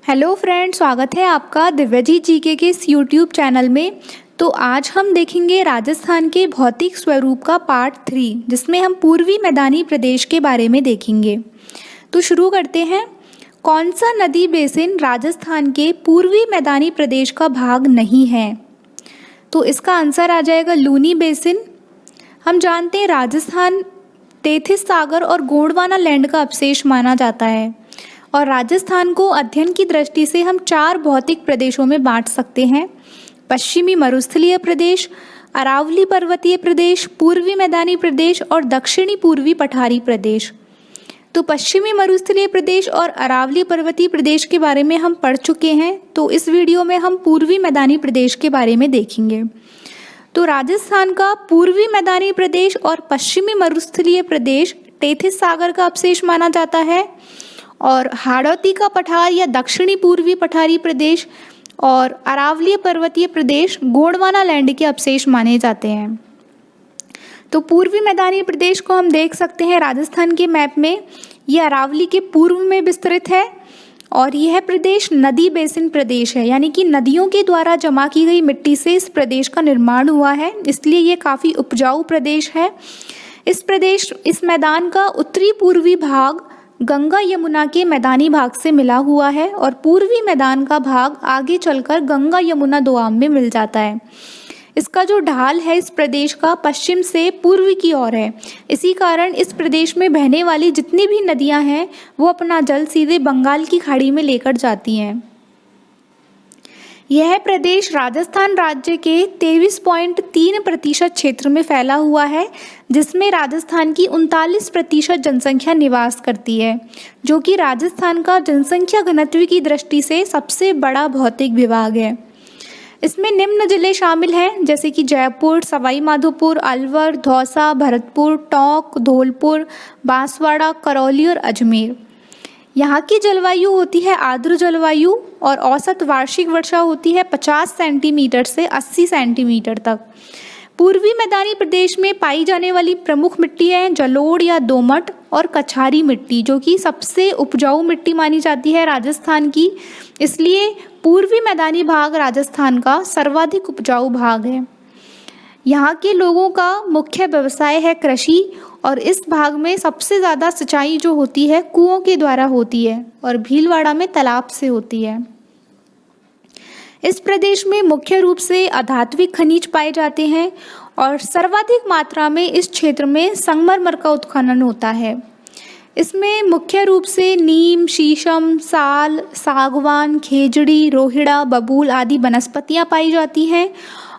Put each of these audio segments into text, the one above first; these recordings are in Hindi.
हेलो फ्रेंड्स, स्वागत है आपका दिव्यजी जीके के इस यूट्यूब चैनल में। तो आज हम देखेंगे राजस्थान के भौतिक स्वरूप का पार्ट 3, जिसमें हम पूर्वी मैदानी प्रदेश के बारे में देखेंगे। तो शुरू करते हैं। कौन सा नदी बेसिन राजस्थान के पूर्वी मैदानी प्रदेश का भाग नहीं है? तो इसका आंसर आ जाएगा लूनी बेसिन। हम जानते हैं राजस्थान तेथिस सागर और गोंडवाना लैंड का अवशेष माना जाता है और राजस्थान को अध्ययन की दृष्टि से हम 4 भौतिक प्रदेशों में बांट सकते हैं: पश्चिमी मरुस्थलीय प्रदेश, अरावली पर्वतीय प्रदेश, पूर्वी मैदानी प्रदेश और दक्षिणी पूर्वी पठारी प्रदेश। तो पश्चिमी मरुस्थलीय प्रदेश और अरावली पर्वतीय प्रदेश के बारे में हम पढ़ चुके हैं, तो इस वीडियो में हम पूर्वी मैदानी प्रदेश के बारे में देखेंगे। तो राजस्थान का पूर्वी मैदानी प्रदेश और पश्चिमी मरुस्थलीय प्रदेश तेथिस सागर का अवशेष माना जाता है और हाड़ौती का पठार या दक्षिणी पूर्वी पठारी प्रदेश और अरावली पर्वतीय प्रदेश गोंडवाना लैंड के अवशेष माने जाते हैं। तो पूर्वी मैदानी प्रदेश को हम देख सकते हैं राजस्थान के मैप में। यह अरावली के पूर्व में विस्तृत है और यह प्रदेश नदी बेसिन प्रदेश है, यानी कि नदियों के द्वारा जमा की गई मिट्टी से इस प्रदेश का निर्माण हुआ है, इसलिए ये काफ़ी उपजाऊ प्रदेश है। इस मैदान का उत्तरी पूर्वी भाग गंगा यमुना के मैदानी भाग से मिला हुआ है और पूर्वी मैदान का भाग आगे चलकर गंगा यमुना दोआब में मिल जाता है। इसका जो ढाल है इस प्रदेश का पश्चिम से पूर्व की ओर है। इसी कारण इस प्रदेश में बहने वाली जितनी भी नदियां हैं वो अपना जल सीधे बंगाल की खाड़ी में लेकर जाती हैं। यह प्रदेश राजस्थान राज्य के 23.3% क्षेत्र में फैला हुआ है, जिसमें राजस्थान की 39% जनसंख्या निवास करती है, जो कि राजस्थान का जनसंख्या घनत्व की दृष्टि से सबसे बड़ा भौतिक विभाग है। इसमें निम्न जिले शामिल हैं, जैसे कि जयपुर, सवाई माधोपुर, अलवर, दौसा, भरतपुर, टोंक, धौलपुर, बांसवाड़ा, करौली और अजमेर। यहाँ की जलवायु होती है आर्द्र जलवायु और औसत वार्षिक वर्षा होती है 50 सेंटीमीटर से 80 सेंटीमीटर तक। पूर्वी मैदानी प्रदेश में पाई जाने वाली प्रमुख मिट्टी है जलोढ़ या दोमट और कछारी मिट्टी, जो कि सबसे उपजाऊ मिट्टी मानी जाती है राजस्थान की, इसलिए पूर्वी मैदानी भाग राजस्थान का सर्वाधिक उपजाऊ भाग है। यहाँ के लोगों का मुख्य व्यवसाय है कृषि और इस भाग में सबसे ज़्यादा सिंचाई जो होती है कुओं के द्वारा होती है और भीलवाड़ा में तालाब से होती है। इस प्रदेश में मुख्य रूप से अधात्विक खनिज पाए जाते हैं और सर्वाधिक मात्रा में इस क्षेत्र में संगमरमर का उत्खनन होता है। इसमें मुख्य रूप से नीम, शीशम, साल, सागवान, खेजड़ी, रोहिड़ा, बबूल आदि वनस्पतियाँ पाई जाती हैं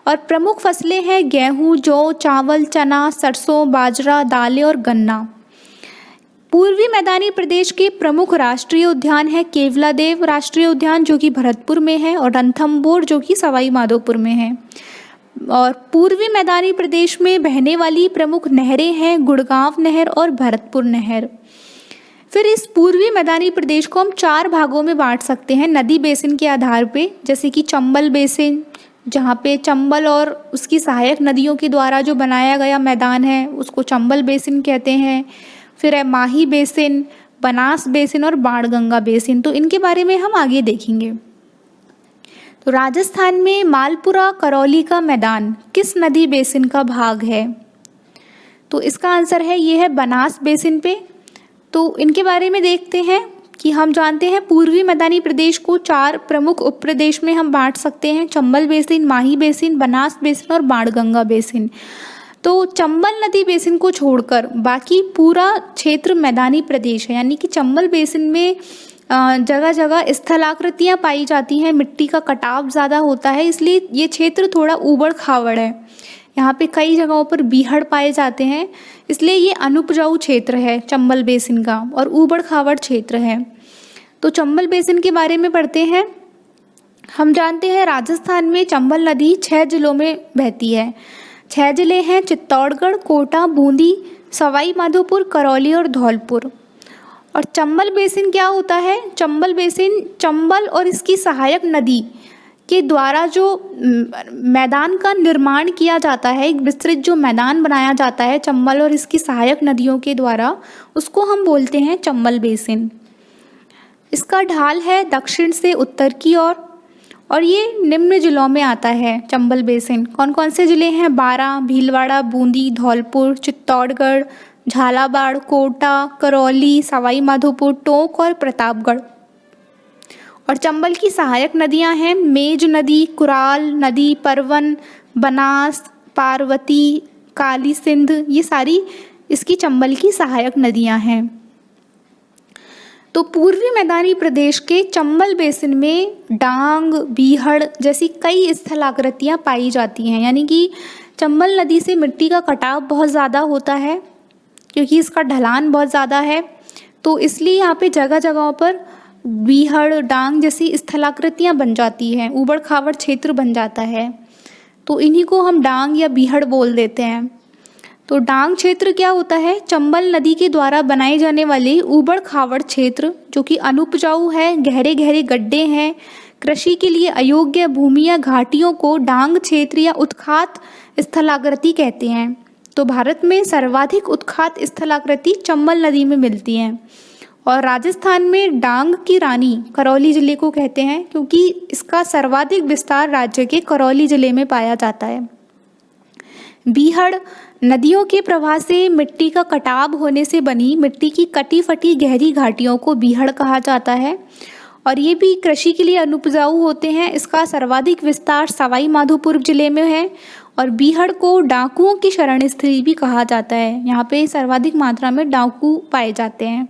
और प्रमुख फसलें हैं गेहूँ, जौ, चावल, चना, सरसों, बाजरा, दालें और गन्ना। पूर्वी मैदानी प्रदेश के प्रमुख राष्ट्रीय उद्यान है केवलादेव राष्ट्रीय उद्यान, जो कि भरतपुर में है, और रणथंभौर, जो कि सवाई माधोपुर में है। और पूर्वी मैदानी प्रदेश में बहने वाली प्रमुख नहरें हैं गुड़गांव नहर और भरतपुर नहर। फिर इस पूर्वी मैदानी प्रदेश को हम 4 भागों में बांट सकते हैं नदी बेसिन के आधार पे, जैसे कि चंबल बेसिन, जहाँ पे चंबल और उसकी सहायक नदियों के द्वारा जो बनाया गया मैदान है उसको चंबल बेसिन कहते हैं। फिर है माही बेसिन, बनास बेसिन और बाणगंगा बेसिन। तो इनके बारे में हम आगे देखेंगे। तो राजस्थान में मालपुरा करौली का मैदान किस नदी बेसिन का भाग है? तो इसका आंसर है ये है बनास बेसिन पे। तो इनके बारे में देखते हैं कि हम जानते हैं पूर्वी मैदानी प्रदेश को 4 प्रमुख उपप्रदेश में हम बांट सकते हैं: चंबल बेसिन, माही बेसिन, बनास बेसिन और बाणगंगा बेसिन। तो चंबल नदी बेसिन को छोड़कर बाकी पूरा क्षेत्र मैदानी प्रदेश है, यानी कि चंबल बेसिन में जगह जगह स्थलाकृतियाँ पाई जाती हैं, मिट्टी का कटाव ज़्यादा होता है, इसलिए ये क्षेत्र थोड़ा ऊबड़ खाबड़ है। यहाँ पे कई जगहों पर बीहड़ पाए जाते हैं, इसलिए ये अनुपजाऊ क्षेत्र है चंबल बेसिन का और ऊबड़ खाबड़ क्षेत्र है। तो चंबल बेसिन के बारे में पढ़ते हैं। हम जानते हैं राजस्थान में चंबल नदी 6 जिलों में बहती है। 6 जिले हैं चित्तौड़गढ़, कोटा, बूंदी, सवाई माधोपुर, करौली और धौलपुर। और चंबल बेसिन क्या होता है? चंबल बेसिन चंबल और इसकी सहायक नदी के द्वारा जो मैदान का निर्माण किया जाता है, एक विस्तृत जो मैदान बनाया जाता है चंबल और इसकी सहायक नदियों के द्वारा, उसको हम बोलते हैं चंबल बेसिन। इसका ढाल है दक्षिण से उत्तर की ओर और ये निम्न जिलों में आता है। चंबल बेसिन कौन कौन से ज़िले हैं? बारां, भीलवाड़ा, बूंदी, धौलपुर, चित्तौड़गढ़, झालावाड़, कोटा, करौली, सवाई माधोपुर, टोंक और प्रतापगढ़। और चंबल की सहायक नदियां हैं मेज नदी, कुराल नदी, परवन, बनास, पार्वती, काली सिंध, ये सारी इसकी चंबल की सहायक नदियां हैं। तो पूर्वी मैदानी प्रदेश के चंबल बेसिन में डांग, बीहड़ जैसी कई स्थलाकृतियाँ पाई जाती हैं, यानी कि चंबल नदी से मिट्टी का कटाव बहुत ज़्यादा होता है क्योंकि इसका ढलान बहुत ज़्यादा है। तो इसलिए यहाँ पे जगह जगहों पर बीहड़, डांग जैसी स्थलाकृतियाँ बन जाती हैं, ऊबड़ खाबड़ क्षेत्र बन जाता है। तो इन्हीं को हम डांग या बीहड़ बोल देते हैं। तो डांग क्षेत्र क्या होता है? चंबल नदी के द्वारा बनाए जाने वाले ऊबड़ खाबड़ क्षेत्र जो कि अनुपजाऊ है, गहरे गहरे गड्ढे हैं, कृषि के लिए अयोग्य भूमि या घाटियों को डांग क्षेत्र या उत्खात स्थलाकृति कहते हैं। तो भारत में सर्वाधिक उत्खात स्थलाकृति चंबल नदी में मिलती हैं और राजस्थान में डांग की रानी करौली जिले को कहते हैं क्योंकि इसका सर्वाधिक विस्तार राज्य के करौली जिले में पाया जाता है। बीहड़ नदियों के प्रवाह से मिट्टी का कटाव होने से बनी मिट्टी की कटी फटी गहरी घाटियों को बीहड़ कहा जाता है और ये भी कृषि के लिए अनुपजाऊ होते हैं। इसका सर्वाधिक विस्तार सवाई माधोपुर जिले में है और बीहड़ को डाकुओं की शरण स्थली भी कहा जाता है। यहाँ पे सर्वाधिक मात्रा में डाकू पाए जाते हैं।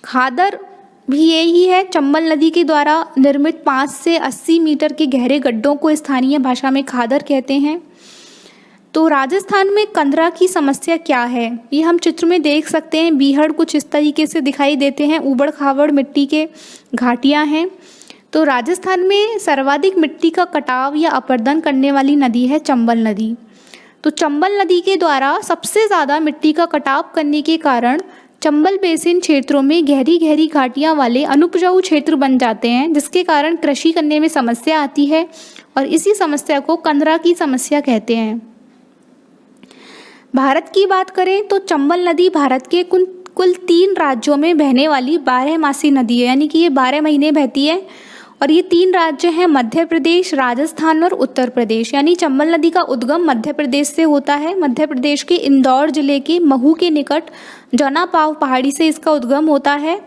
खादर भी यही है, चंबल नदी के द्वारा निर्मित 5 से 80 मीटर के गहरे गड्ढों को स्थानीय भाषा में खादर कहते हैं। तो राजस्थान में कंदरा की समस्या क्या है, ये हम चित्र में देख सकते हैं। बीहड़ कुछ इस तरीके से दिखाई देते हैं, ऊबड़ खाबड़ मिट्टी के घाटियाँ हैं। तो राजस्थान में सर्वाधिक मिट्टी का कटाव या अपरदन करने वाली नदी है चंबल नदी। तो चंबल नदी के द्वारा सबसे ज़्यादा मिट्टी का कटाव करने के कारण चंबल बेसिन क्षेत्रों में गहरी गहरी घाटियाँ वाले अनुपजाऊ क्षेत्र बन जाते हैं, जिसके कारण कृषि करने में समस्या आती है और इसी समस्या को कंदरा की समस्या कहते हैं। भारत की बात करें तो चंबल नदी भारत के कुल 3 राज्यों में बहने वाली 12मासी नदी है, यानी कि ये 12 महीने बहती है और ये 3 राज्य हैं मध्य प्रदेश, राजस्थान और उत्तर प्रदेश। यानी चंबल नदी का उद्गम मध्य प्रदेश से होता है। मध्य प्रदेश के इंदौर जिले के महू के निकट जना पाव पहाड़ी से इसका उद्गम होता है।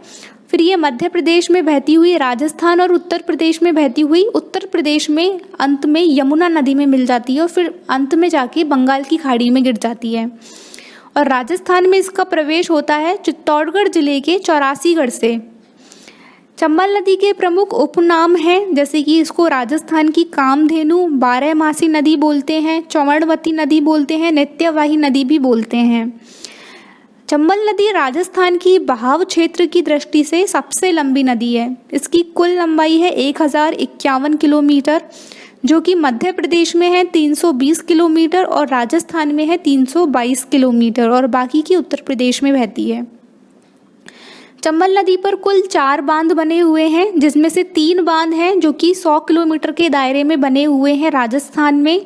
फिर ये मध्य प्रदेश में बहती हुई राजस्थान और उत्तर प्रदेश में बहती हुई उत्तर प्रदेश में अंत में यमुना नदी में मिल जाती है और फिर अंत में जाके बंगाल की खाड़ी में गिर जाती है। और राजस्थान में इसका प्रवेश होता है चित्तौड़गढ़ जिले के चौरासीगढ़ से। चंबल नदी के प्रमुख उपनाम हैं, जैसे कि इसको राजस्थान की कामधेनु, 12मासी नदी बोलते हैं, चौवर्णवती नदी बोलते हैं, नित्यवाही नदी भी बोलते हैं। चंबल नदी राजस्थान की बहाव क्षेत्र की दृष्टि से सबसे लंबी नदी है। इसकी कुल लंबाई है 1051 किलोमीटर, जो कि मध्य प्रदेश में है 320 किलोमीटर और राजस्थान में है 322 किलोमीटर और बाकी की उत्तर प्रदेश में बहती है। चंबल नदी पर कुल 4 बांध बने हुए हैं, जिसमें से 3 बांध हैं जो कि 100 किलोमीटर के दायरे में बने हुए हैं राजस्थान में।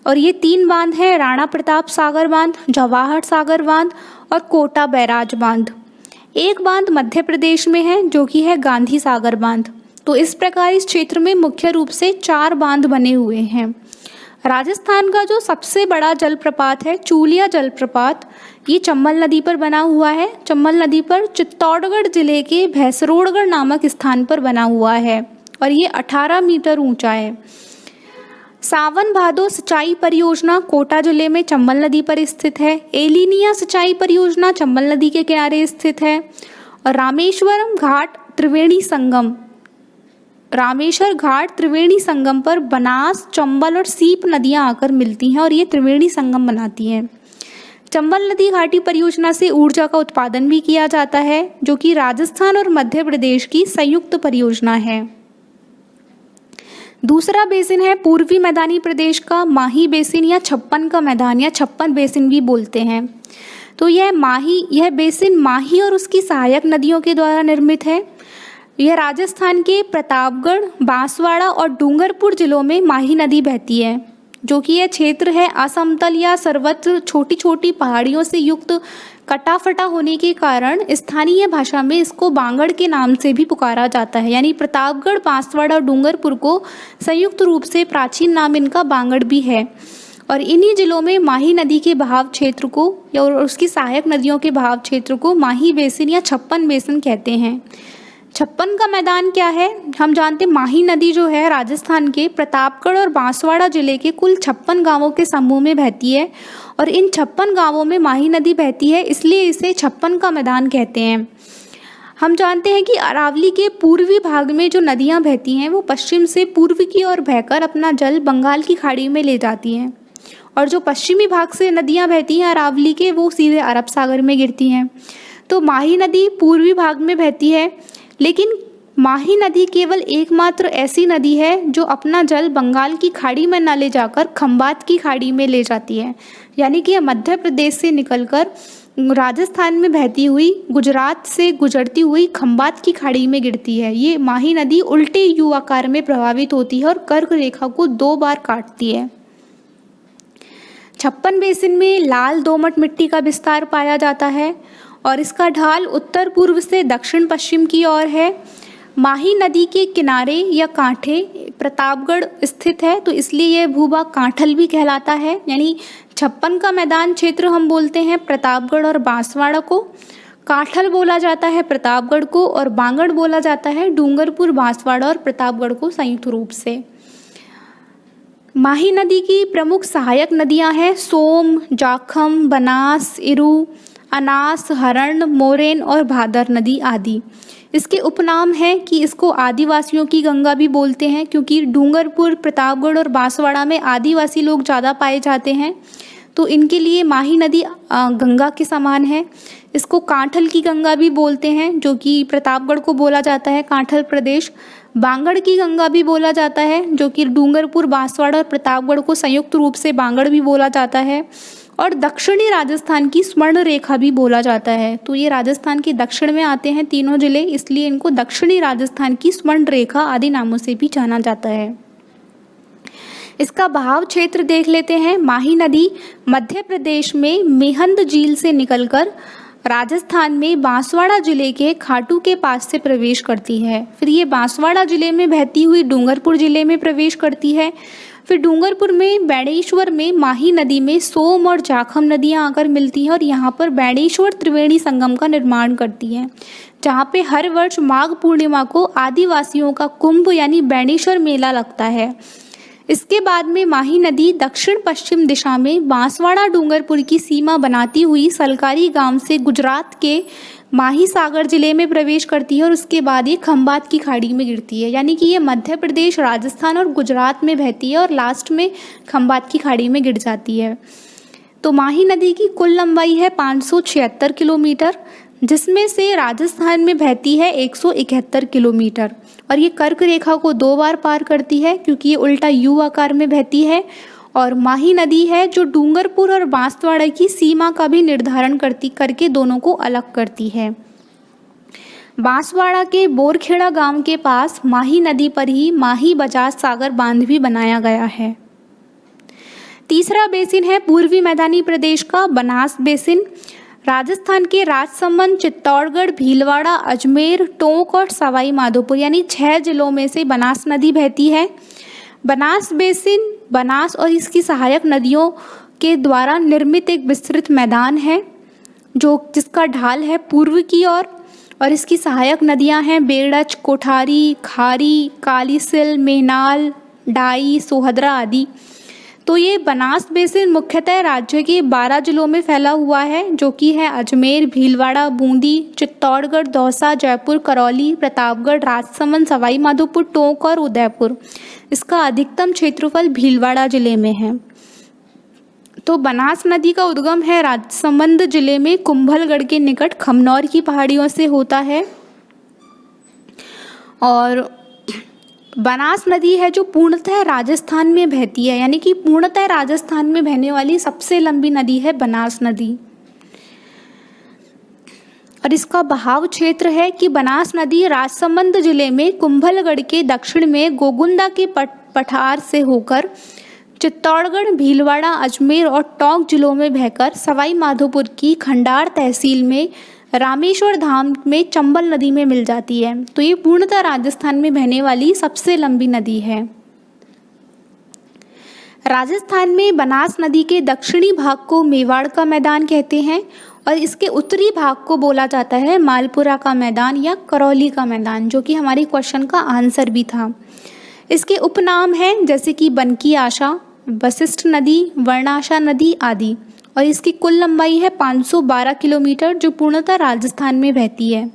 और ये 3 बांध हैं राणा प्रताप सागर बांध, जवाहर सागर बांध और कोटा बैराज बांध। एक बांध मध्य प्रदेश में है जो कि है गांधी सागर बांध। तो इस प्रकार इस क्षेत्र में मुख्य रूप से 4 बांध बने हुए हैं। राजस्थान का जो सबसे बड़ा जलप्रपात है चूलिया जलप्रपात, ये चंबल नदी पर बना हुआ है। चंबल नदी पर चित्तौड़गढ़ जिले के भैंसरोड़गढ़ नामक स्थान पर बना हुआ है और ये 18 मीटर ऊंचा है। सावन भादो सिंचाई परियोजना कोटा जिले में चंबल नदी पर स्थित है। एलिनिया सिंचाई परियोजना चंबल नदी के किनारे स्थित है। और रामेश्वर घाट त्रिवेणी संगम पर बनास, चंबल और सीप नदियां आकर मिलती हैं और ये त्रिवेणी संगम बनाती हैं। चंबल नदी घाटी परियोजना से ऊर्जा का उत्पादन भी किया जाता है, जो कि राजस्थान और मध्य प्रदेश की संयुक्त परियोजना है। दूसरा बेसिन है पूर्वी मैदानी प्रदेश का माही बेसिन या छप्पन का मैदान या छप्पन बेसिन भी बोलते हैं। तो यह बेसिन माही और उसकी सहायक नदियों के द्वारा निर्मित है। यह राजस्थान के प्रतापगढ़, बांसवाड़ा और डूंगरपुर जिलों में माही नदी बहती है, जो कि यह क्षेत्र है असमतल या सर्वत्र छोटी छोटी पहाड़ियों से युक्त कटा-फटा होने के कारण स्थानीय भाषा में इसको बांगड़ के नाम से भी पुकारा जाता है। यानी प्रतापगढ़, बांसवाड़ा और डूंगरपुर को संयुक्त रूप से प्राचीन नाम इनका बांगड़ भी है। और इन्हीं जिलों में माही नदी के बहाव क्षेत्र को या और उसकी सहायक नदियों के बहाव क्षेत्र को माही बेसिन या छप्पन बेसिन कहते हैं। छप्पन का मैदान क्या है? हम जानते हैं माही नदी जो है राजस्थान के प्रतापगढ़ और बांसवाड़ा जिले के कुल 56 गांवों के समूह में बहती है और इन 56 गांवों में माही नदी बहती है, इसलिए इसे छप्पन का मैदान कहते हैं। हम जानते हैं कि अरावली के पूर्वी भाग में जो नदियां बहती हैं वो पश्चिम से पूर्व की ओर बहकर अपना जल बंगाल की खाड़ी में ले जाती हैं और जो पश्चिमी भाग से नदियां बहती हैं अरावली के वो सीधे अरब सागर में गिरती हैं। तो माही नदी पूर्वी भाग में बहती है, लेकिन माही नदी केवल एकमात्र ऐसी नदी है जो अपना जल बंगाल की खाड़ी में न ले जाकर खंबात की खाड़ी में ले जाती है। यानी कि यह मध्य प्रदेश से निकलकर राजस्थान में बहती हुई गुजरात से गुजरती हुई खंबात की खाड़ी में गिरती है। ये माही नदी उल्टे यू आकार में प्रभावित होती है और कर्क रेखा को 2 बार काटती है। छप्पन बेसिन में लाल दोमट मिट्टी का विस्तार पाया जाता है और इसका ढाल उत्तर पूर्व से दक्षिण पश्चिम की ओर है। माही नदी के किनारे या कांठे प्रतापगढ़ स्थित है, तो इसलिए यह भूभाग कांठल भी कहलाता है। यानी छप्पन का मैदान क्षेत्र हम बोलते हैं प्रतापगढ़ और बांसवाड़ा को, कांठल बोला जाता है प्रतापगढ़ को और बांगड़ बोला जाता है डूंगरपुर, बांसवाड़ा और प्रतापगढ़ को संयुक्त रूप से। माही नदी की प्रमुख सहायक नदियां हैं सोम, जाखम, बनास, इरू, अनास, हरण, मोरेन और भादर नदी आदि। इसके उपनाम है कि इसको आदिवासियों की गंगा भी बोलते हैं, क्योंकि डूंगरपुर, प्रतापगढ़ और बांसवाड़ा में आदिवासी लोग ज़्यादा पाए जाते हैं, तो इनके लिए माही नदी गंगा के समान है। इसको कांठल की गंगा भी बोलते हैं, जो कि प्रतापगढ़ को बोला जाता है कांठल प्रदेश। बांगड़ की गंगा भी बोला जाता है, जो कि डूंगरपुर, बांसवाड़ा और प्रतापगढ़ को संयुक्त रूप से बांगड़ भी बोला जाता है। और दक्षिणी राजस्थान की स्वर्ण रेखा भी बोला जाता है। तो ये राजस्थान के दक्षिण में आते हैं तीनों जिले, इसलिए इनको दक्षिणी राजस्थान की स्वर्ण रेखा आदि नामों से भी जाना जाता है। इसका बहाव क्षेत्र देख लेते हैं। माही नदी मध्य प्रदेश में मेहंद झील से निकलकर राजस्थान में बांसवाड़ा जिले के खाटू के पास से प्रवेश करती है। फिर ये बांसवाड़ा जिले में बहती हुई डूंगरपुर जिले में प्रवेश करती है। फिर डूंगरपुर में बैणेश्वर में माही नदी में सोम और जाखम नदियां आकर मिलती हैं और यहाँ पर बैणेश्वर त्रिवेणी संगम का निर्माण करती हैं, जहाँ पे हर वर्ष माघ पूर्णिमा को आदिवासियों का कुंभ यानी बैणेश्वर मेला लगता है। इसके बाद में माही नदी दक्षिण पश्चिम दिशा में बांसवाड़ा डूंगरपुर की सीमा बनाती हुई सलकारी गांव से गुजरात के माही सागर जिले में प्रवेश करती है और उसके बाद ये खंबात की खाड़ी में गिरती है। यानी कि ये मध्य प्रदेश, राजस्थान और गुजरात में बहती है और लास्ट में खंबात की खाड़ी में गिर जाती है। तो माही नदी की कुल लंबाई है 576 किलोमीटर, जिसमें से राजस्थान में बहती है 171 किलोमीटर और ये कर्क रेखा को 2 बार पार करती है, क्योंकि ये उल्टा यू आकार में बहती है। और माही नदी है जो डूंगरपुर और बांसवाड़ा की सीमा का भी निर्धारण करके दोनों को अलग करती है। बांसवाड़ा के बोरखेड़ा गांव के पास माही नदी पर ही माही बजाज सागर बांध भी बनाया गया है। तीसरा बेसिन है पूर्वी मैदानी प्रदेश का बनास बेसिन। राजस्थान के राजसमंद, चित्तौड़गढ़, भीलवाड़ा, अजमेर, टोंक और सवाई माधोपुर यानी 6 जिलों में से बनास नदी बहती है। बनास बेसिन बनास और इसकी सहायक नदियों के द्वारा निर्मित एक विस्तृत मैदान है जिसका ढाल है पूर्व की ओर और इसकी सहायक नदियां हैं बेड़च, कोठारी, खारी, कालीसिल, मेहनाल, डाई, सोहदरा आदि। तो ये बनास बेसिन मुख्यतः राज्य के 12 जिलों में फैला हुआ है, जो कि है अजमेर, भीलवाड़ा, बूंदी, चित्तौड़गढ़, दौसा, जयपुर, करौली, प्रतापगढ़, राजसमंद, सवाई माधोपुर, टोंक और उदयपुर। इसका अधिकतम क्षेत्रफल भीलवाड़ा जिले में है। तो बनास नदी का उद्गम है राजसमंद जिले में कुंभलगढ़ के निकट खमनौर की पहाड़ियों से होता है और बनास नदी है जो पूर्णतः राजस्थान में बहती है, यानी कि पूर्णतः राजस्थान में बहने वाली सबसे लंबी नदी है बनास नदी। और इसका बहाव क्षेत्र है कि बनास नदी राजसमंद जिले में कुंभलगढ़ के दक्षिण में गोगुंदा के पठार से होकर चित्तौड़गढ़, भीलवाड़ा, अजमेर और टोंक जिलों में बहकर सवाई माधोपुर की खंडार तहसील में रामेश्वर धाम में चंबल नदी में मिल जाती है। तो ये पूर्णतः राजस्थान में बहने वाली सबसे लंबी नदी है। राजस्थान में बनास नदी के दक्षिणी भाग को मेवाड़ का मैदान कहते हैं और इसके उत्तरी भाग को बोला जाता है मालपुरा का मैदान या करौली का मैदान, जो कि हमारे क्वेश्चन का आंसर भी था। इसके उपनाम हैं जैसे कि बनकी आशा, वशिष्ठ नदी, वर्णाशा नदी आदि। और इसकी कुल लंबाई है 512 किलोमीटर, जो पूर्णतः राजस्थान में बहती है।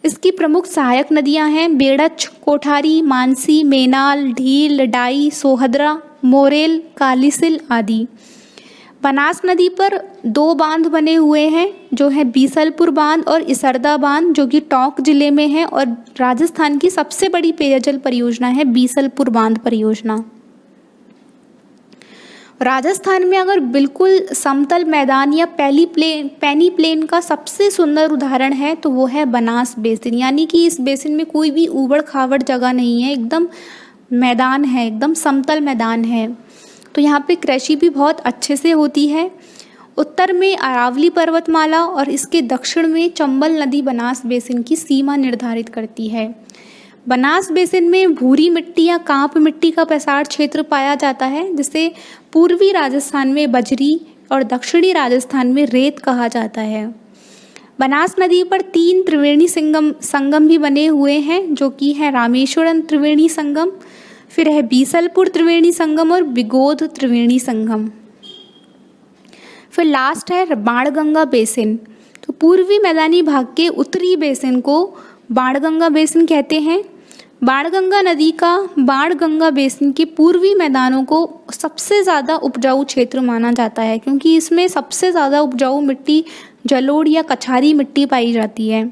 इसकी प्रमुख सहायक नदियां हैं बेड़च, कोठारी, मानसी, मेनाल, ढील, डाई, सोहदरा, मोरेल, कालीसिल आदि। बनास नदी पर 2 बांध बने हुए हैं, जो है बीसलपुर बांध और इसरदा बांध, जो कि टोंक जिले में है और राजस्थान की सबसे बड़ी पेयजल परियोजना है बीसलपुर बांध परियोजना। राजस्थान में अगर बिल्कुल समतल मैदान या पैनी प्लेन का सबसे सुंदर उदाहरण है तो वो है बनास बेसिन, यानी कि इस बेसिन में कोई भी ऊबड़ खाबड़ जगह नहीं है, एकदम मैदान है, एकदम समतल मैदान है। तो यहाँ पे कृषि भी बहुत अच्छे से होती है। उत्तर में अरावली पर्वतमाला और इसके दक्षिण में चंबल नदी बनास बेसिन की सीमा निर्धारित करती है। बनास बेसिन में भूरी मिट्टी या कांप मिट्टी का प्रसार क्षेत्र पाया जाता है, जिसे पूर्वी राजस्थान में बजरी और दक्षिणी राजस्थान में रेत कहा जाता है। बनास नदी पर 3 त्रिवेणी संगम भी बने हुए हैं, जो कि है रामेश्वरम त्रिवेणी संगम, फिर है बीसलपुर त्रिवेणी संगम और बिगोद त्रिवेणी संगम। फिर लास्ट है बाणगंगा बेसिन। तो पूर्वी मैदानी भाग के उत्तरी बेसिन को बाणगंगा बेसिन कहते हैं। बाणगंगा नदी का बाणगंगा बेसिन के पूर्वी मैदानों को सबसे ज़्यादा उपजाऊ क्षेत्र माना जाता है, क्योंकि इसमें सबसे ज़्यादा उपजाऊ मिट्टी जलोढ़ या कछारी मिट्टी पाई जाती है।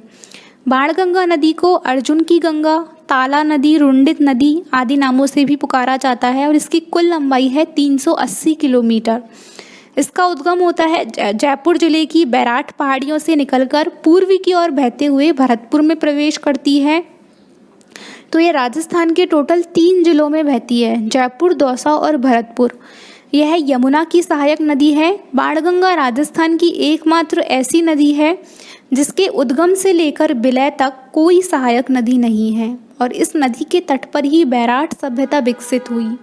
बाणगंगा नदी को अर्जुन की गंगा, ताला नदी, रुंडित नदी आदि नामों से भी पुकारा जाता है और इसकी कुल लंबाई है 380 किलोमीटर। इसका उद्गम होता है जयपुर जिले की बैराठ पहाड़ियों से निकलकर पूर्वी की ओर बहते हुए भरतपुर में प्रवेश करती है। तो ये राजस्थान के टोटल 3 जिलों में बहती है, जयपुर, दौसा और भरतपुर। यह यमुना की सहायक नदी है। बाणगंगा राजस्थान की एकमात्र ऐसी नदी है जिसके उद्गम से लेकर विलय तक कोई सहायक नदी नहीं है और इस नदी के तट पर ही बैराठ सभ्यता विकसित हुई।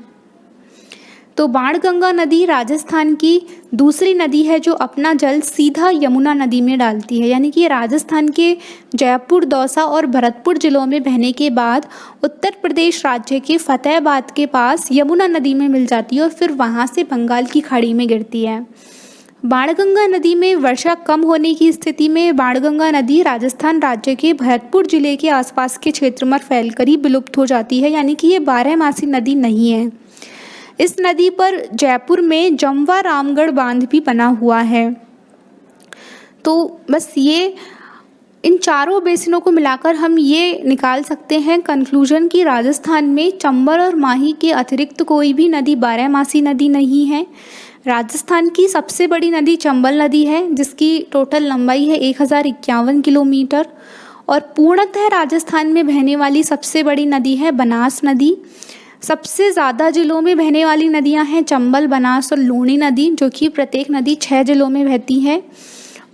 तो बाणगंगा नदी राजस्थान की दूसरी नदी है जो अपना जल सीधा यमुना नदी में डालती है, यानी कि राजस्थान के जयपुर, दौसा और भरतपुर जिलों में बहने के बाद उत्तर प्रदेश राज्य के फतेहाबाद के पास यमुना नदी में मिल जाती है और फिर वहाँ से बंगाल की खाड़ी में गिरती है। बाणगंगा नदी में वर्षा कम होने की स्थिति में बाणगंगा नदी राजस्थान राज्य के भरतपुर जिले के आसपास के क्षेत्र में फैलकर ही विलुप्त हो जाती है, यानी कि ये 12मासी नदी नहीं है। इस नदी पर जयपुर में जमवा रामगढ़ बांध भी बना हुआ है। तो बस ये इन चारों बेसिनों को मिलाकर हम ये निकाल सकते हैं कंक्लूजन कि राजस्थान में चंबल और माही के अतिरिक्त कोई भी नदी 12मासी नदी नहीं है। राजस्थान की सबसे बड़ी नदी चंबल नदी है, जिसकी टोटल लंबाई है 1051 किलोमीटर और पूर्णतः राजस्थान में बहने वाली सबसे बड़ी नदी है बनास नदी। सबसे ज़्यादा जिलों में बहने वाली नदियां हैं चंबल, बनास और लूणी नदी, जो कि प्रत्येक नदी 6 जिलों में बहती है।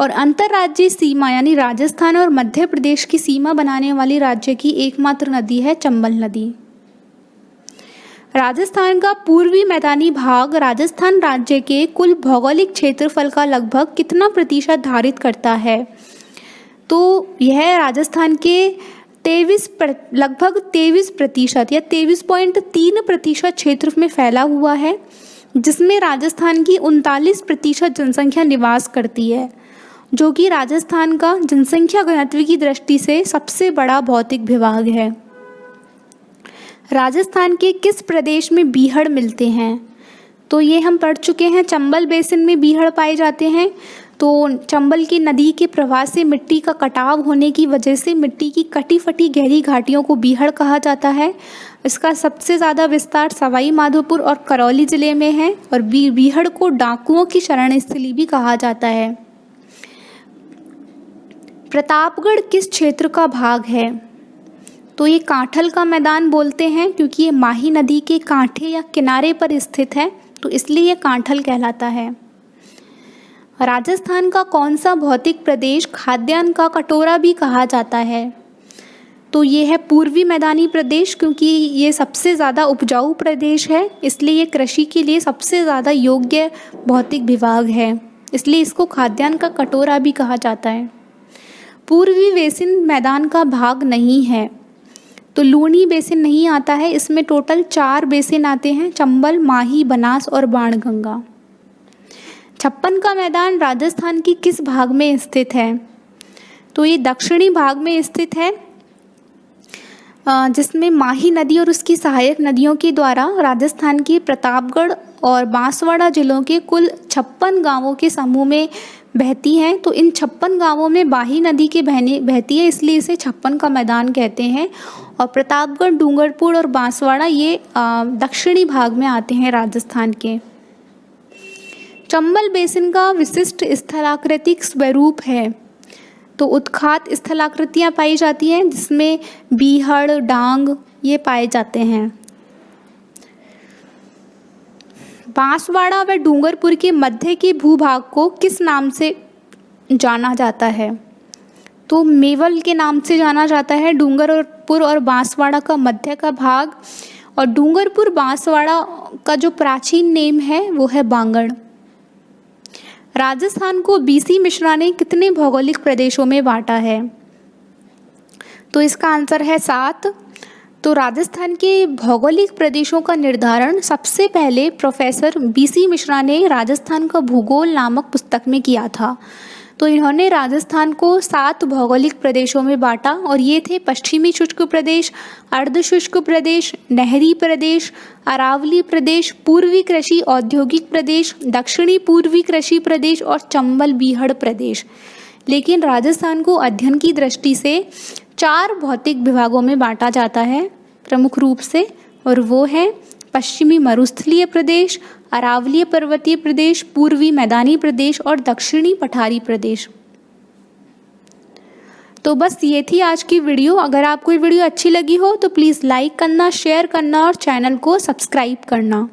और अंतर्राज्यीय सीमा यानी राजस्थान और मध्य प्रदेश की सीमा बनाने वाली राज्य की एकमात्र नदी है चंबल नदी। राजस्थान का पूर्वी मैदानी भाग राजस्थान राज्य के कुल भौगोलिक क्षेत्रफल का लगभग कितना प्रतिशत धारित करता है? तो यह राजस्थान के लगभग 23% या 23.3% क्षेत्र में फैला हुआ है, जिसमें राजस्थान की 39% जनसंख्या निवास करती है, जो कि राजस्थान का जनसंख्या घनत्व की दृष्टि से सबसे बड़ा भौतिक विभाग है। राजस्थान के किस प्रदेश में बीहड़ मिलते हैं? तो ये हम पढ़ चुके हैं, चंबल बेसिन में बीहड़ पाए जाते हैं। तो चंबल की नदी के प्रवाह से मिट्टी का कटाव होने की वजह से मिट्टी की कटी फटी गहरी घाटियों को बीहड़ कहा जाता है। इसका सबसे ज़्यादा विस्तार सवाई माधोपुर और करौली ज़िले में है और बीहड़ को डाकुओं की शरण स्थली भी कहा जाता है। प्रतापगढ़ किस क्षेत्र का भाग है? तो ये कांठल का मैदान बोलते हैं, क्योंकि ये माही नदी के कांठे या किनारे पर स्थित है, तो इसलिए ये कांठल कहलाता है। राजस्थान का कौन सा भौतिक प्रदेश खाद्यान्न का कटोरा भी कहा जाता है? तो ये है पूर्वी मैदानी प्रदेश, क्योंकि ये सबसे ज़्यादा उपजाऊ प्रदेश है, इसलिए ये कृषि के लिए सबसे ज़्यादा योग्य भौतिक विभाग है, इसलिए इसको खाद्यान्न का कटोरा भी कहा जाता है। पूर्वी बेसिन मैदान का भाग नहीं है, तो लूनी बेसिन नहीं आता है, इसमें टोटल 4 बेसिन आते हैं, चंबल, माही, बनास और बाणगंगा। छप्पन का मैदान राजस्थान की किस भाग में स्थित है? तो ये दक्षिणी भाग में स्थित है, जिसमें माही नदी और उसकी सहायक नदियों के द्वारा राजस्थान के प्रतापगढ़ और बांसवाड़ा जिलों के कुल 56 गांवों के समूह में बहती हैं। तो इन 56 गांवों में माही नदी के बहती है, इसलिए इसे छप्पन का मैदान कहते हैं। और प्रतापगढ़, डूंगरपुर और बांसवाड़ा ये दक्षिणी भाग में आते हैं राजस्थान के। चंबल बेसिन का विशिष्ट स्थलाकृतिक स्वरूप है, तो उत्खात स्थलाकृतियाँ पाई जाती हैं, जिसमें बीहड़, डांग ये पाए जाते हैं। बांसवाड़ा व डूंगरपुर के मध्य के भूभाग को किस नाम से जाना जाता है? तो मेवल के नाम से जाना जाता है डूंगरपुर और बांसवाड़ा का मध्य का भाग। और डूंगरपुर बांसवाड़ा का जो प्राचीन नेम है वो है बांगड़। राजस्थान को बीसी मिश्रा ने कितने भौगोलिक प्रदेशों में बांटा है? तो इसका आंसर है 7। तो राजस्थान के भौगोलिक प्रदेशों का निर्धारण सबसे पहले प्रोफेसर बीसी मिश्रा ने राजस्थान का भूगोल नामक पुस्तक में किया था। तो इन्होंने राजस्थान को 7 भौगोलिक प्रदेशों में बांटा, और ये थे पश्चिमी शुष्क प्रदेश, अर्ध शुष्क प्रदेश, नहरी प्रदेश, अरावली प्रदेश, पूर्वी कृषि औद्योगिक प्रदेश, दक्षिणी पूर्वी कृषि प्रदेश और चंबल बीहड़ प्रदेश। लेकिन राजस्थान को अध्ययन की दृष्टि से 4 भौतिक विभागों में बांटा जाता है प्रमुख रूप से, और वो है पश्चिमी मरुस्थलीय प्रदेश, अरावलीय पर्वतीय प्रदेश, पूर्वी मैदानी प्रदेश और दक्षिणी पठारी प्रदेश। तो बस ये थी आज की वीडियो। अगर आपको ये वीडियो अच्छी लगी हो तो प्लीज़ लाइक करना, शेयर करना और चैनल को सब्सक्राइब करना।